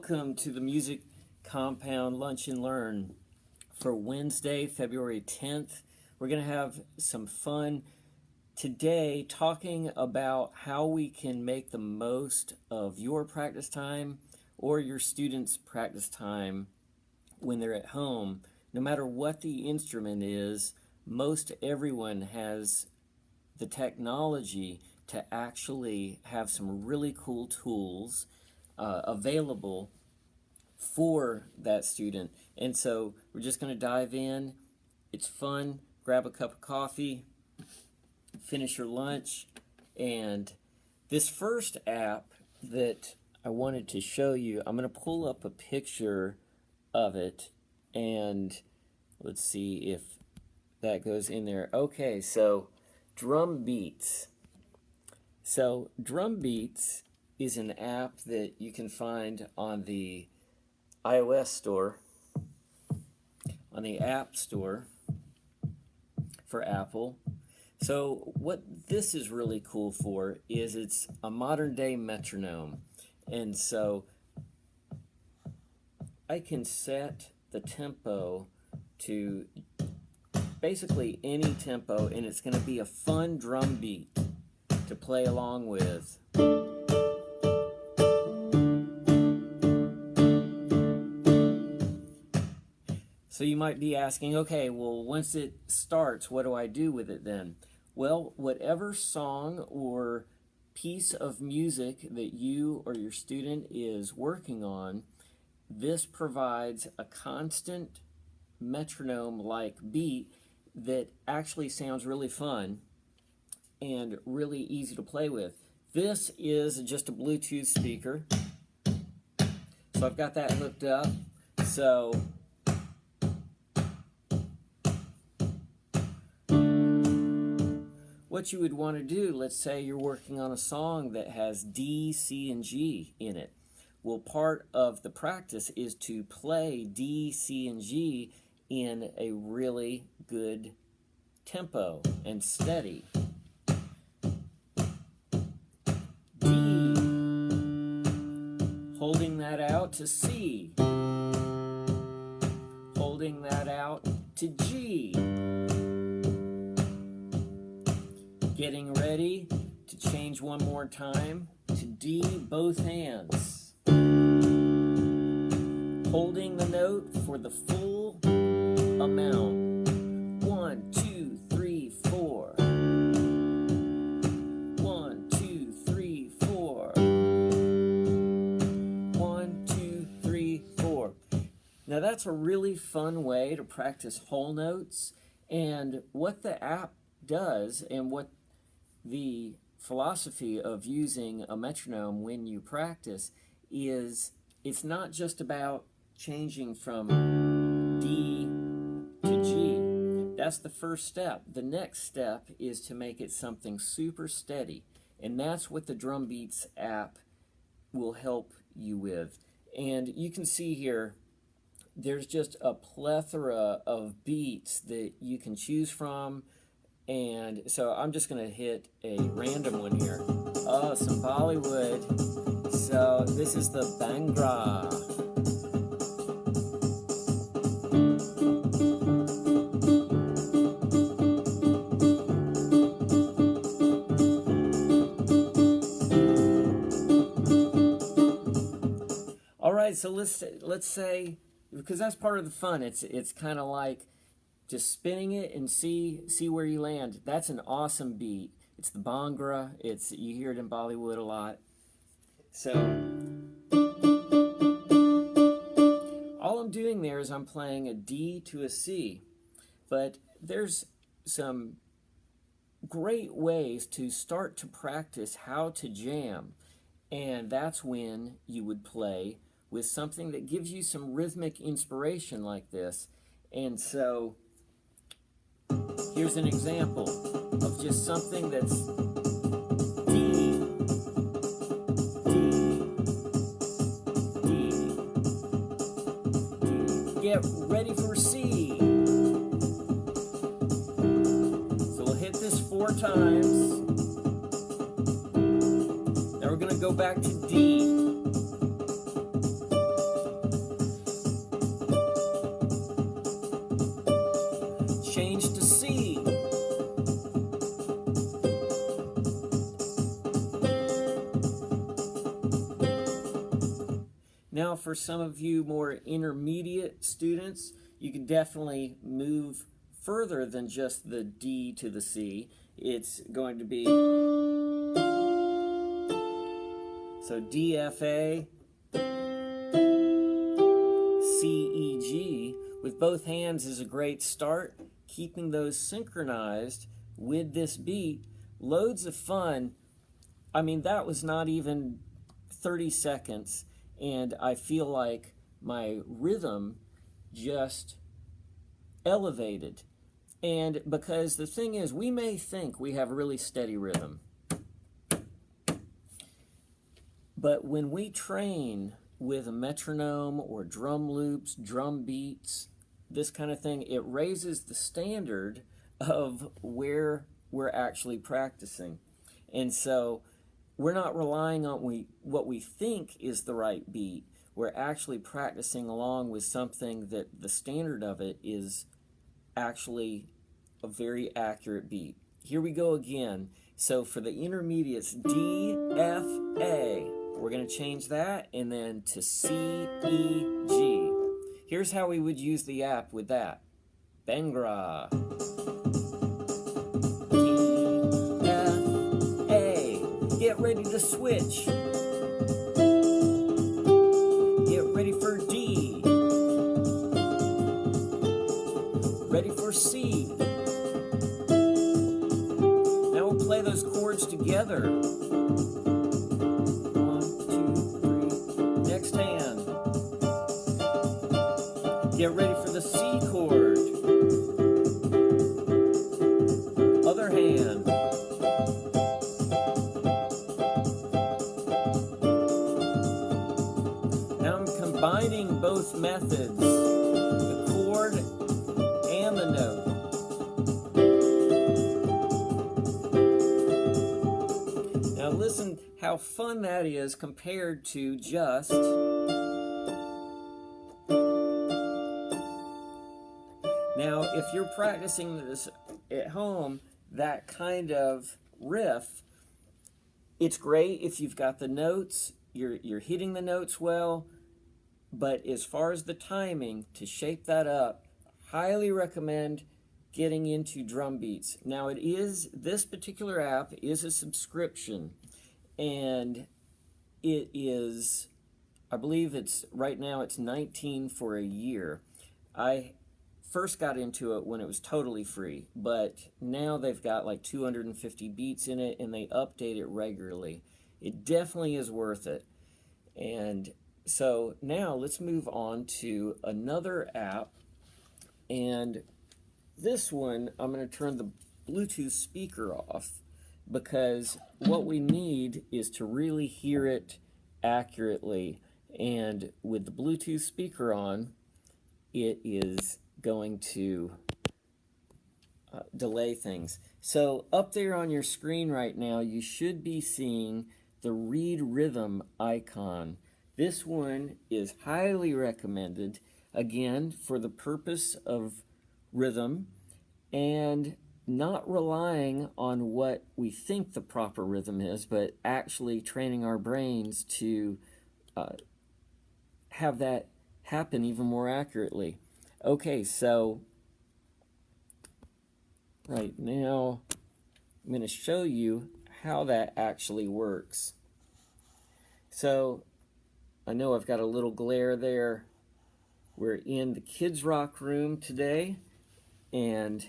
Welcome to the Music Compound Lunch and Learn for Wednesday, February 10th. We're going to have some fun today talking about how we can make the most of your practice time or your students' practice time when they're at home. No matter what the instrument is, most everyone has the technology to actually have some really cool tools available for that student. And so we're just going to dive in. It's fun. Grab a cup of coffee, finish your lunch, and this first app that I wanted to show you, I'm going to pull up a picture of it, and let's see if that goes in there. Okay, so Drum Beats. So Drum Beats is an app that you can find on the iOS store, on the App Store for Apple. So what this is really cool for is it's a modern day metronome. And so I can set the tempo to basically any tempo, and it's going to be a fun drum beat to play along with. So you might be asking, okay, well, once it starts, what do I do with it then? Well, whatever song or piece of music that you or your student is working on, this provides a constant metronome-like beat that actually sounds really fun and really easy to play with. This is just a Bluetooth speaker. So I've got that hooked up. So what you would want to do, let's say you're working on a song that has D, C, and G in it. Well, part of the practice is to play D, C, and G in a really good tempo and steady. D, holding that out to C, holding that out to G. Getting ready to change one more time to D, both hands. Holding the note for the full amount. 1, 2, 3, 4. 1, 2, 3, 4. 1, 2, 3, 4. Now that's a really fun way to practice whole notes, and what the app does and what the philosophy of using a metronome when you practice is it's not just about changing from D to G. That's the first step. The next step is to make it something super steady, and that's what the Drum Beats app will help you with. And you can see here there's just a plethora of beats that you can choose from. And so I'm just going to hit a random one here. Oh, some Bollywood. So this is the Bhangra. All right, so let's say, because that's part of the fun. It's kind of like just spinning it and see where you land. That's an awesome beat. It's the Bhangra. You hear it in Bollywood a lot. So all I'm doing there is I'm playing a D to a C. But there's some great ways to start to practice how to jam. And that's when you would play with something that gives you some rhythmic inspiration like this. And so here's an example of just something that's D, D, D, D. Get ready for C. So we'll hit this 4 times. Then we're going to go back to D. change to C. Now for some of you more intermediate students, you can definitely move further than just the D to the C. It's going to be, so D, F, A, C, E, G. With both hands is a great start. Keeping those synchronized with this beat, loads of fun. I mean, that was not even 30 seconds, and I feel like my rhythm just elevated. And because the thing is, we may think we have really steady rhythm, but when we train with a metronome or drum loops, drum beats, this kind of thing, it raises the standard of where we're actually practicing. And so we're not relying on what we think is the right beat. We're actually practicing along with something that the standard of it is actually a very accurate beat. Here we go again. So for the intermediates, D, F, A. We're going to change that and then to C, E, G. Here's how we would use the app with that. Bengra. D, F, A. Get ready to switch. Get ready for D. Ready for C. Now we'll play those chords together. 1, 2, 3. Next hand. Get ready for the C chord. Other hand. Now I'm combining both methods, the chord and the note. Now listen how fun that is compared to just now, if you're practicing this at home, that kind of riff, it's great if you've got the notes, you're hitting the notes well, but as far as the timing, to shape that up, highly recommend getting into drum beats. Now this particular app is a subscription, and it is, I believe right now it's $19 for a year. I first got into it when it was totally free, but now they've got like 250 beats in it and they update it regularly. It definitely is worth it. And so now let's move on to another app, and this one I'm going to turn the Bluetooth speaker off because what we need is to really hear it accurately, and with the Bluetooth speaker on, it is going to delay things. So up there on your screen right now, you should be seeing the read rhythm icon. This one is highly recommended, again, for the purpose of rhythm and not relying on what we think the proper rhythm is, but actually training our brains to have that happen even more accurately. Okay, so right now I'm going to show you how that actually works. So I know I've got a little glare there. We're in the Kids Rock room today, and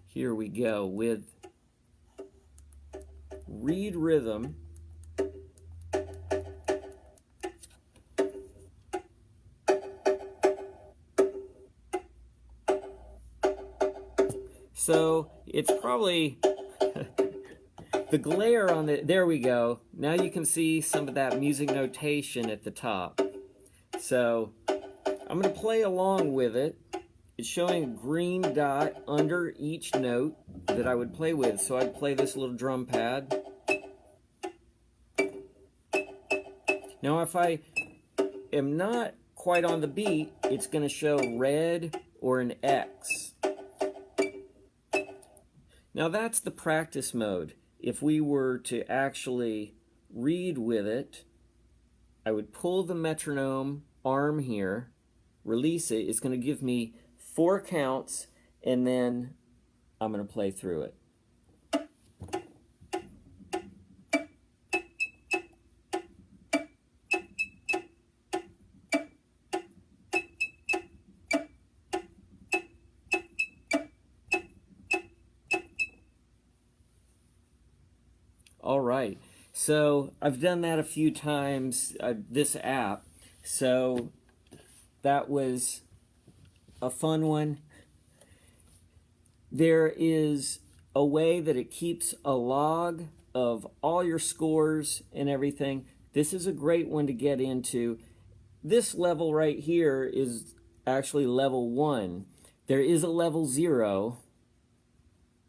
here we go with read rhythm. So it's probably the glare on the, there we go. Now you can see some of that music notation at the top. So I'm going to play along with it. It's showing a green dot under each note that I would play with. So I'd play this little drum pad. Now if I am not quite on the beat, it's going to show red or an X. Now that's the practice mode. If we were to actually read with it, I would pull the metronome arm here, release it. It's going to give me 4 counts, and then I'm going to play through it. All right, so I've done that a few times, this app, so that was a fun one. There is a way that it keeps a log of all your scores and everything. This is a great one to get into. This level right here is actually level 1. There is a level 0,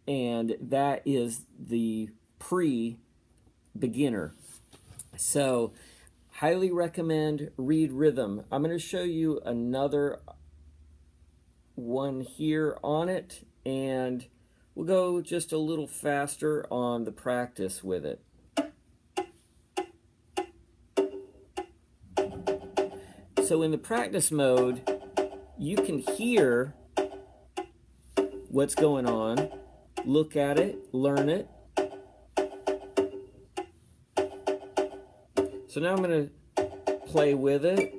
and that is the pre-beginner. So highly recommend Read Rhythm. I'm going to show you another one here on it, and we'll go just a little faster on the practice with it. So in the practice mode, you can hear what's going on, look at it, learn it. So now I'm going to play with it.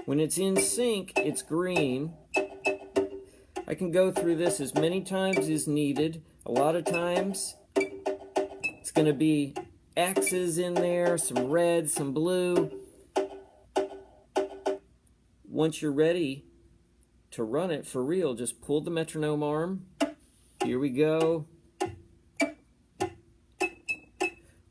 When it's in sync, it's green. I can go through this as many times as needed. A lot of times, it's going to be X's in there, some red, some blue. Once you're ready to run it for real, just pull the metronome arm. Here we go.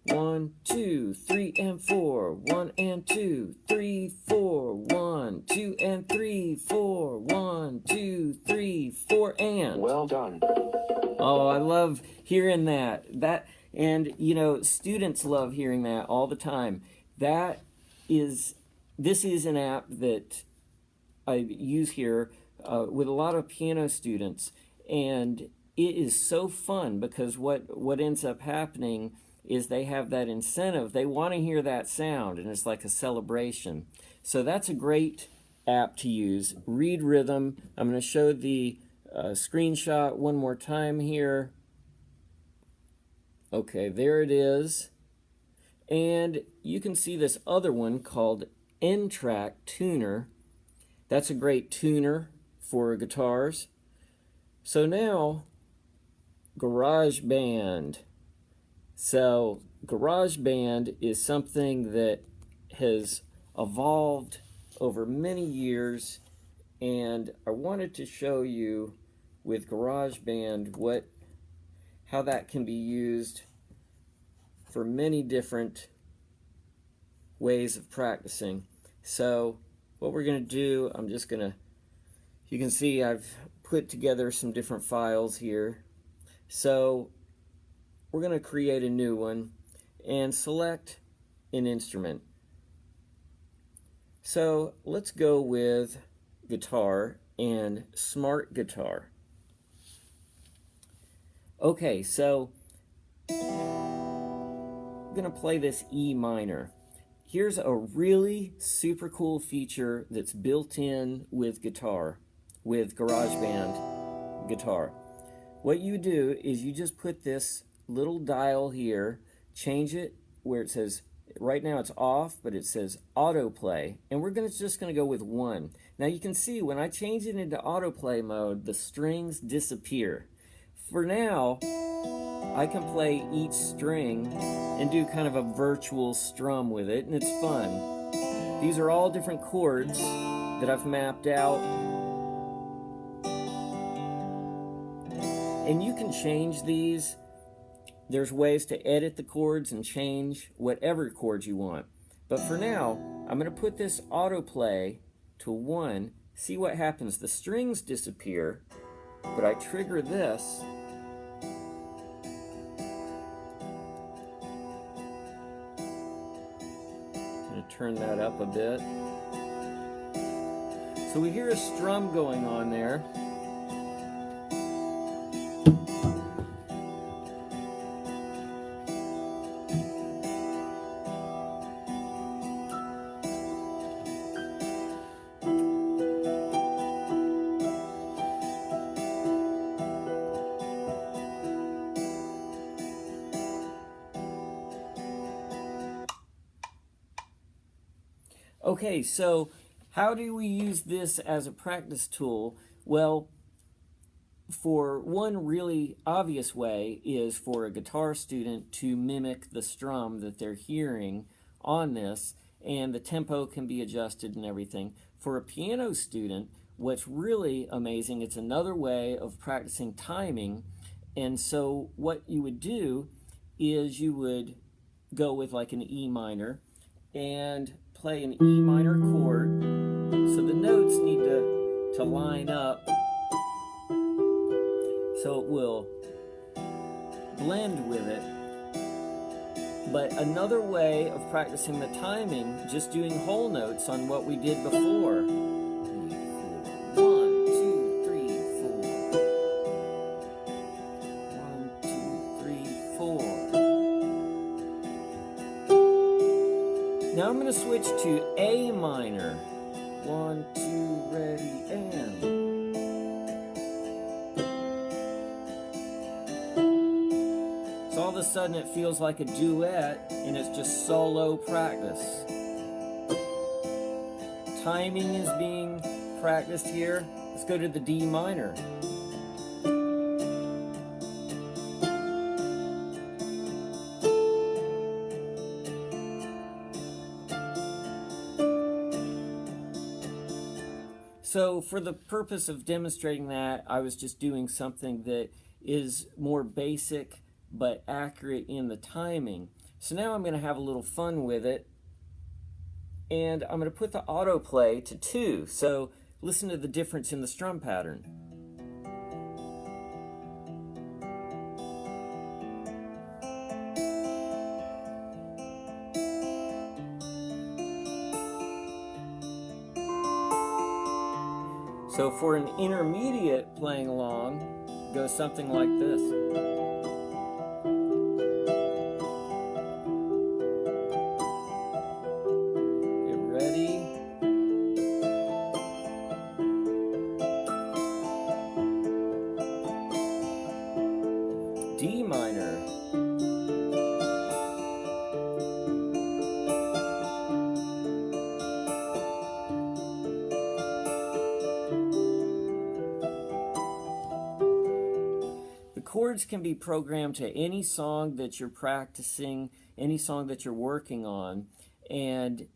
1, 2, 3, and 4. 1 and 2, 3, 4. 1, 2, and 3, 4. 1, 2, 3, 4, and. Well done. Oh, I love hearing that. And you know, students love hearing that all the time. This is an app that I use here with a lot of piano students, and it is so fun because what ends up happening is they have that incentive. They want to hear that sound, and it's like a celebration. So that's a great app to use. Read Rhythm. I'm going to show the screenshot one more time here. Okay, there it is. And you can see this other one called N-Track Tuner. That's a great tuner for guitars. So now, Garageband. So Garageband is something that has evolved over many years, and I wanted to show you with Garageband how that can be used for many different ways of practicing. So what we're going to do, you can see I've put together some different files here. So we're going to create a new one and select an instrument. So let's go with guitar and smart guitar. Okay, so I'm going to play this E minor. Here's a really super cool feature that's built in with GarageBand guitar. What you do is you just put this little dial here, change it where it says, right now it's off, but it says autoplay, and we're just going to go with 1. Now you can see when I change it into autoplay mode, the strings disappear. For now, I can play each string and do kind of a virtual strum with it, and it's fun. These are all different chords that I've mapped out. And you can change these. There's ways to edit the chords and change whatever chords you want. But for now, I'm going to put this autoplay to 1. See what happens. The strings disappear, but I trigger this. I'm going to turn that up a bit. So we hear a strum going on there. Okay, so how do we use this as a practice tool? Well, for one really obvious way is for a guitar student to mimic the strum that they're hearing on this, and the tempo can be adjusted and everything. For a piano student, what's really amazing, it's another way of practicing timing. And so what you would do is you would go with like an E minor and play an E minor chord. So the notes need to line up so it will blend with it. But another way of practicing the timing, just doing whole notes on what we did before. 3, 4. 1, 2, 3, 4. 1, 2, 3, 4. Now I'm going to switch to A minor. 1, 2, ready, and. So all of a sudden it feels like a duet, and it's just solo practice. Timing is being practiced here. Let's go to the D minor. So for the purpose of demonstrating that, I was just doing something that is more basic but accurate in the timing. So now I'm going to have a little fun with it, and I'm going to put the autoplay to 2. So listen to the difference in the strum pattern. So for an intermediate playing along, it goes something like this. Get ready. D minor. Chords can be programmed to any song that you're practicing, any song that you're working on, and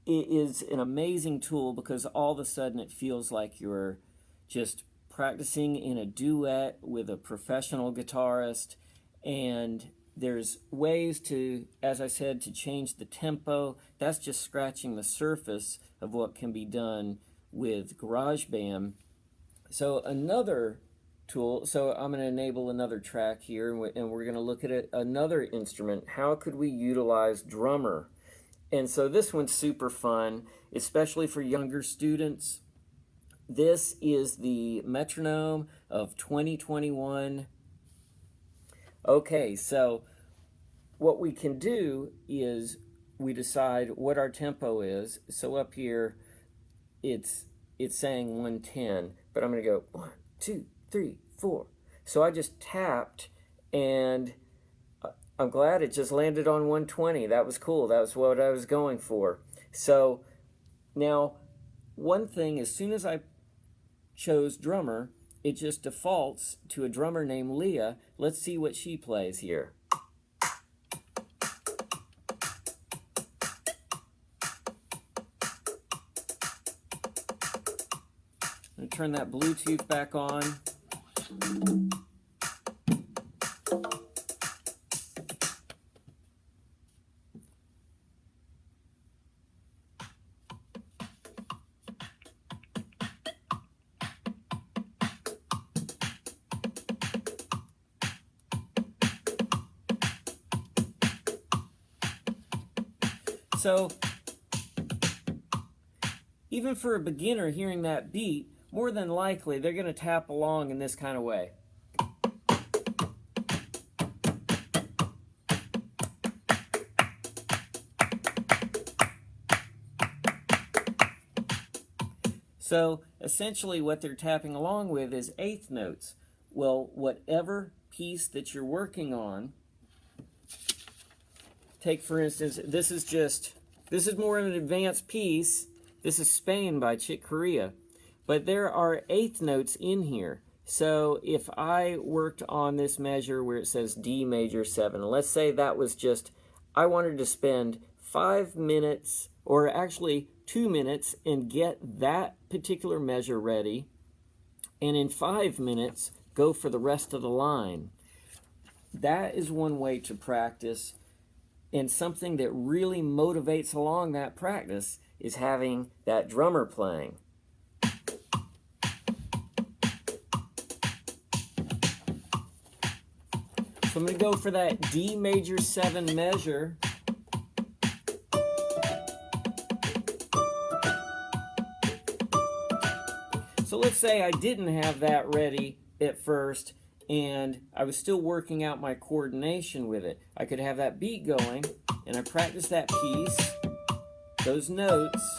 it is an amazing tool because all of a sudden it feels like you're just practicing in a duet with a professional guitarist, and there's ways to, as I said, to change the tempo. That's just scratching the surface of what can be done with Garageband. So another tool, so I'm going to enable another track here, and we're going to look at another instrument. How could we utilize drummer? And so this one's super fun, especially for younger students. This is the metronome of 2021. Okay, so what we can do is we decide what our tempo is. So up here, it's saying 110, but I'm going to go 1, 2, 3, 4. So I just tapped, and I'm glad it just landed on 120. That was cool. That was what I was going for. So now, one thing, as soon as I chose drummer, it just defaults to a drummer named Leah. Let's see what she plays here. I'm going to turn that Bluetooth back on. So even for a beginner hearing that beat, more than likely they're going to tap along in this kind of way. So essentially what they're tapping along with is eighth notes. Well, whatever piece that you're working on, take for instance, this is more of an advanced piece. This is Spain by Chick Corea. But there are eighth notes in here. So if I worked on this measure where it says D major 7, let's say that was just, I wanted to spend 5 minutes, or actually 2 minutes, and get that particular measure ready, and in 5 minutes go for the rest of the line. That is one way to practice, and something that really motivates along that practice is having that drummer playing. So I'm going to go for that D major 7 measure. So let's say I didn't have that ready at first and I was still working out my coordination with it. I could have that beat going and I practice that piece, those notes,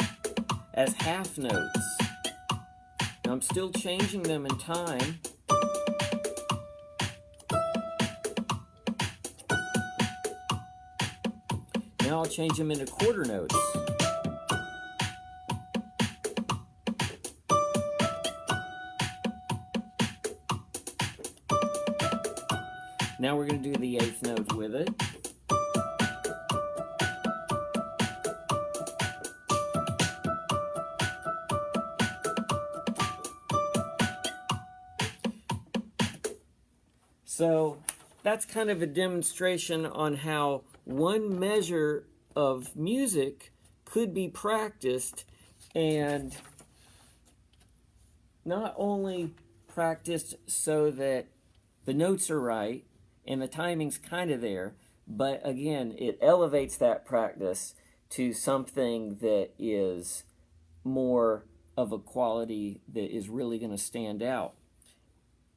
as half notes. Now I'm still changing them in time. Now I'll change them into quarter notes. Now we're going to do the eighth note with it. So that's kind of a demonstration on how one measure of music could be practiced, and not only practiced so that the notes are right and the timing's kind of there, but again, it elevates that practice to something that is more of a quality that is really going to stand out.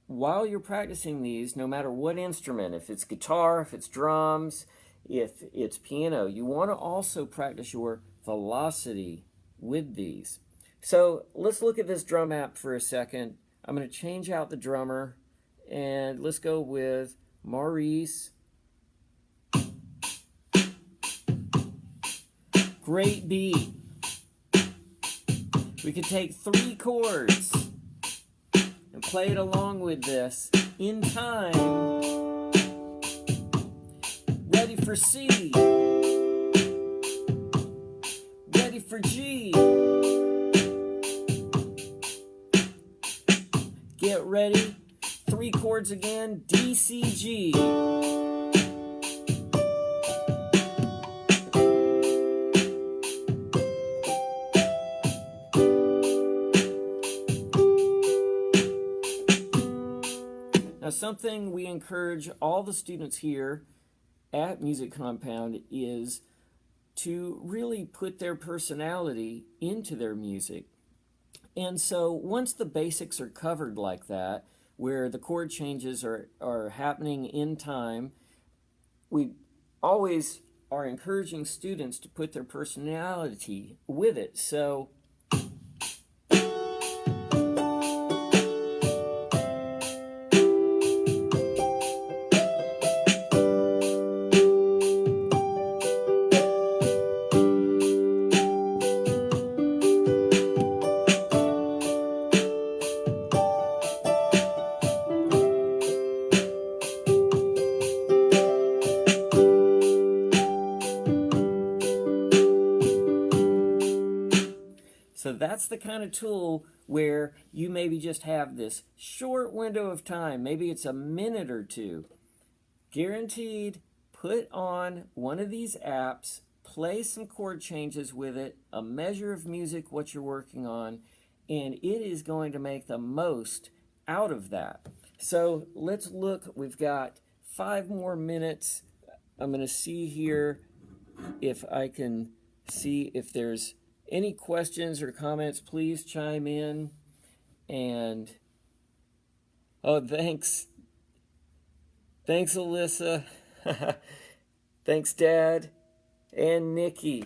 While you're practicing these, no matter what instrument, if it's guitar, if it's drums, if it's piano, you want to also practice your velocity with these. So let's look at this drum app for a second. I'm going to change out the drummer, and let's go with Maurice. Great beat. We could take 3 chords and play it along with this in time. Ready for C. Ready for G. Get ready. 3 chords again. D, C, G. Now, something we encourage all the students here at Music Compound is to really put their personality into their music. And so once the basics are covered like that, where the chord changes are happening in time, we always are encouraging students to put their personality with it. So that's the kind of tool where you maybe just have this short window of time, maybe it's a minute or two. Guaranteed, put on one of these apps, play some chord changes with it, a measure of music, what you're working on, and it is going to make the most out of that. So let's look, we've got 5 more minutes. I'm going to see here if I can see if there's any questions or comments. Please chime in. And oh, thanks Alyssa. Thanks Dad and Nikki.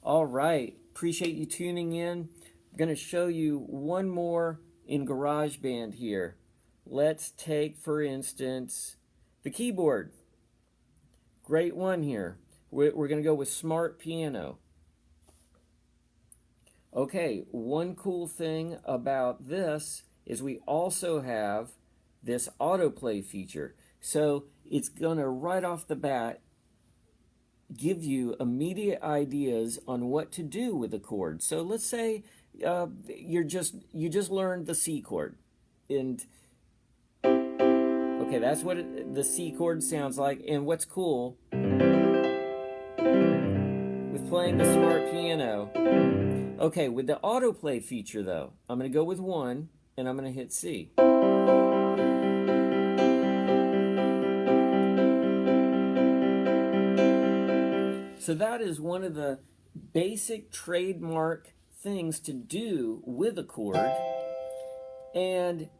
All right, appreciate you tuning in. I'm going to show you one more in GarageBand here. Let's take, for instance, the keyboard. Great one here. We're going to go with Smart Piano. Okay, one cool thing about this is we also have this autoplay feature. So it's going to right off the bat give you immediate ideas on what to do with a chord. So let's say you just learned the C chord, and okay, that's what the C chord sounds like. And what's cool with playing the Smart Piano, okay, with the autoplay feature though, I'm going to go with 1 and I'm going to hit C. So that is one of the basic trademark things to do with a chord, and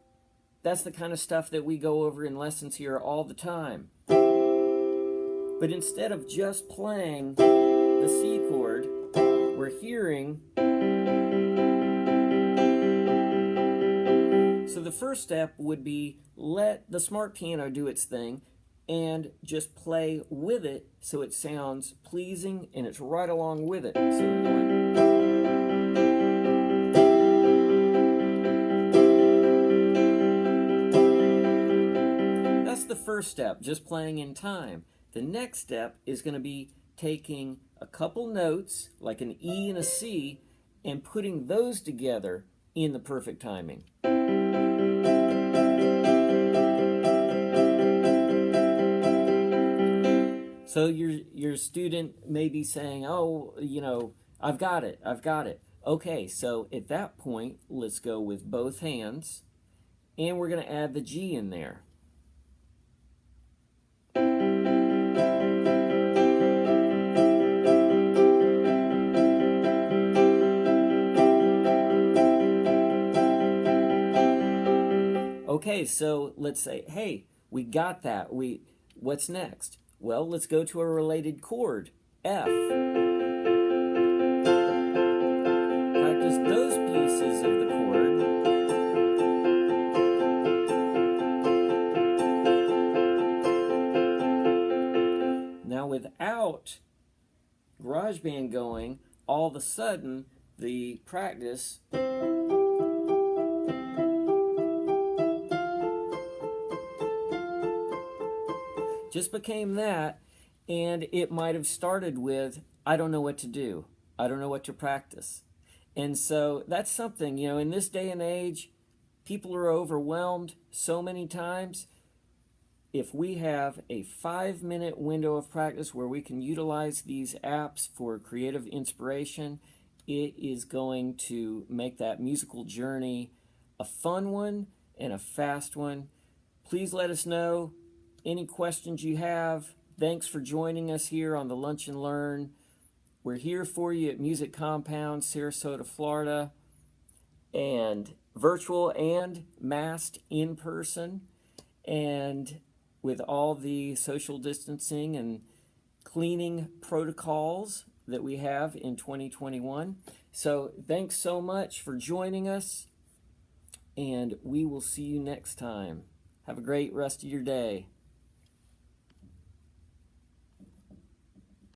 that's the kind of stuff that we go over in lessons here all the time. But instead of just playing the C chord, we're hearing. So the first step would be let the Smart Piano do its thing and just play with it so it sounds pleasing and it's right along with it. So we're going. That's the first step, just playing in time. The next step is going to be taking a couple notes, like an E and a C, and putting those together in the perfect timing. So your student may be saying, oh, I've got it. Okay, so at that point, let's go with both hands, and we're going to add the G in there. Okay, so let's say, hey, we got that. What's next? Well, let's go to a related chord, F. Practice those pieces of the chord. Now, without GarageBand going, all of a sudden, the practice just became that, and it might have started with, I don't know what to do. I don't know what to practice. And so that's something, in this day and age, people are overwhelmed so many times. If we have a 5-minute window of practice where we can utilize these apps for creative inspiration, it is going to make that musical journey a fun one and a fast one. Please let us know any questions you have. Thanks for joining us here on the Lunch and Learn. We're here for you at Music Compound, Sarasota, Florida, and virtual and masked in person, and with all the social distancing and cleaning protocols that we have in 2021. So thanks so much for joining us, and we will see you next time. Have a great rest of your day.